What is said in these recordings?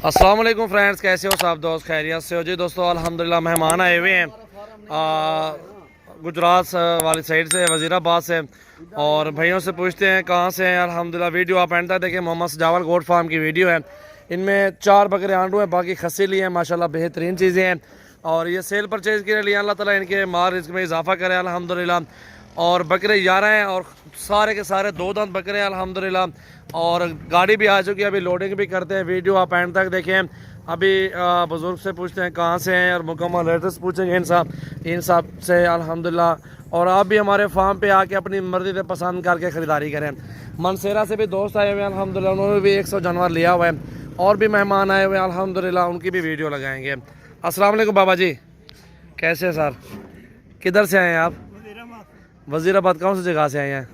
अस्सलाम वालेकुम फ्रेंड्स, कैसे हो सब दोस्त? खैरियत से हो जी दोस्तों? अल्हम्दुलिल्लाह मेहमान आए हुए हैं गुजरात वाली साइड से, वजीराबाद से। और भाइयों से पूछते हैं कहाँ से हैं। अल्हम्दुलिल्लाह वीडियो आप एंड तक देखें। मोहम्मद सजावल गोट फार्म की वीडियो है। इनमें 4 बकरे आंडू हैं, बाकी खस्सी लिए हैं। माशाल्लाह बेहतरीन चीज़ें हैं और ये सेल परचेज़ के लिए अल्लाह ताला इनके माल रिस्क में इजाफा करे अल्हम्दुलिल्लाह। और बकरे 11 हैं और सारे के सारे 2 दांत बकरे हैं अल्हम्दुलिल्लाह। और गाड़ी भी आ चुकी है, अभी लोडिंग भी करते हैं। वीडियो आप एंड तक देखें। अभी बुज़ुर्ग से पूछते हैं कहाँ से हैं और मुकम्मल एड्रेस पूछेंगे इन सब से अल्हम्दुलिल्लाह। और आप भी हमारे फार्म पे आके अपनी मर्ज़ी से पसंद करके ख़रीदारी करें। मनसेरा से भी दोस्त आए हुए हैं अल्हम्दुलिल्लाह, उन्होंने भी 100 जानवर लिया हुआ है। और भी मेहमान आए हुए हैं अल्हम्दुलिल्लाह, उनकी भी वीडियो लगाएंगे। अस्सलाम वालेकुम बाबा जी, कैसे हैं सर? किधर से आए हैं आप? वजीराबाद। कौन सी जगह से आए हैं?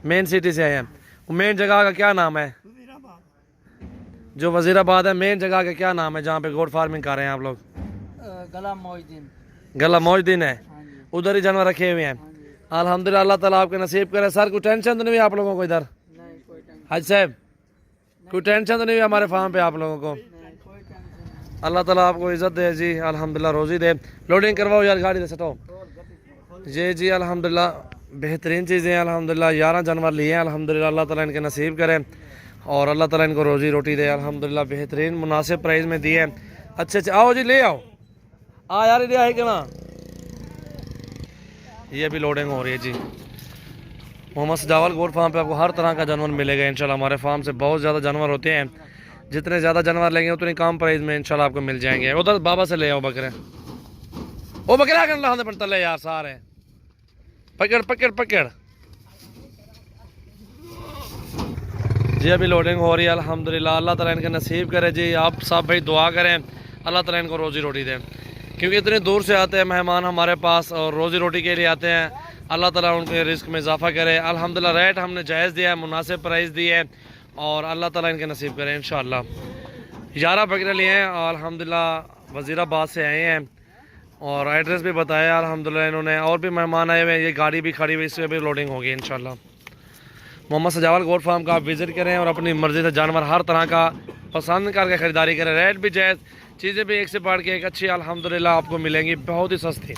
मेन सिटी से आए हैं। मेन जगह का क्या नाम है? जो वजीराबाद है, मेन जगह का क्या नाम है जहाँ पे गोट फार्मिंग कर रहे हैं आप लोग? गला मौजदीन है, उधर ही जानवर रखे हुए हैं अल्हम्दुलिल्लाह। अल्लाह ताला आपके नसीब करे। सर कोई टेंशन तो नहीं है आप लोगों को इधर? हाजी साहब कोई टेंशन तो नहीं है हमारे फार्म पे आप लोगों को? अल्लाह ताला आपको इज्जत दे जी अल्हम्दुलिल्लाह, रोज़ी दे। लोडिंग करवाओ यार गाड़ी से सटो जी अल्हम्दुलिल्लाह बेहतरीन चीज़ें हैं अल्हम्दुलिल्लाह। 11 जानवर लिए हैं अल्हम्दुलिल्लाह। अल्लाह ताला इनके नसीब करे और अल्लाह ताला इनको रोज़ी रोटी दे अल्हम्दुलिल्लाह। बेहतरीन मुनासिब प्राइस में दिए हैं। अच्छे आओ जी, ले आओ यार, इधर आए क्या? ये भी लोडिंग हो रही है जी। मोहम्मद सजावल गोट फार्म पे आपको हर तरह का जानवर मिलेगा इंशाल्लाह। हमारे फार्म से बहुत ज़्यादा जानवर होते हैं, जितने ज़्यादा जानवर लेंगे उतनी कम प्राइस में इंशाल्लाह आपको मिल जाएंगे। उधर बाबा से ले आओ बकरे, वो बकरा करना पड़ता है यार, सारे पकड़ पकड़ पकड़ जी। अभी लोडिंग हो रही है अल्हम्दुलिल्लाह। अल्लाह ताला इनके नसीब करे जी। आप सब भाई दुआ करें अल्लाह ताला इनको रोज़ी रोटी दें, क्योंकि इतने दूर से आते हैं मेहमान हमारे पास और रोज़ी रोटी के लिए आते हैं। अल्लाह ताला उनके रिस्क में इजाफा करे अल्हम्दुलिल्लाह। रेट हमने जायज़ दिया है, मुनासिब प्राइस दिए है और अल्लाह ताला इनके नसीब करे इंशाअल्लाह। 11 बकरे लिए हैं अल्हम्दुलिल्लाह, वज़ीराबाद से आए हैं और एड्रेस भी बताया अल्हम्दुलिल्लाह इन्होंने। और भी मेहमान आए हुए हैं, ये गाड़ी भी खड़ी हुई, इससे भी लोडिंग होगी इंशाल्लाह। मोहम्मद सजावल गोट फार्म का आप विज़िट करें और अपनी मर्ज़ी से जानवर हर तरह का पसंद करके ख़रीदारी करें। रेट भी जायज़, चीज़ें भी एक से बढ़ के एक अच्छी अल्हम्दुलिल्लाह आपको मिलेंगी, बहुत ही सस्ती।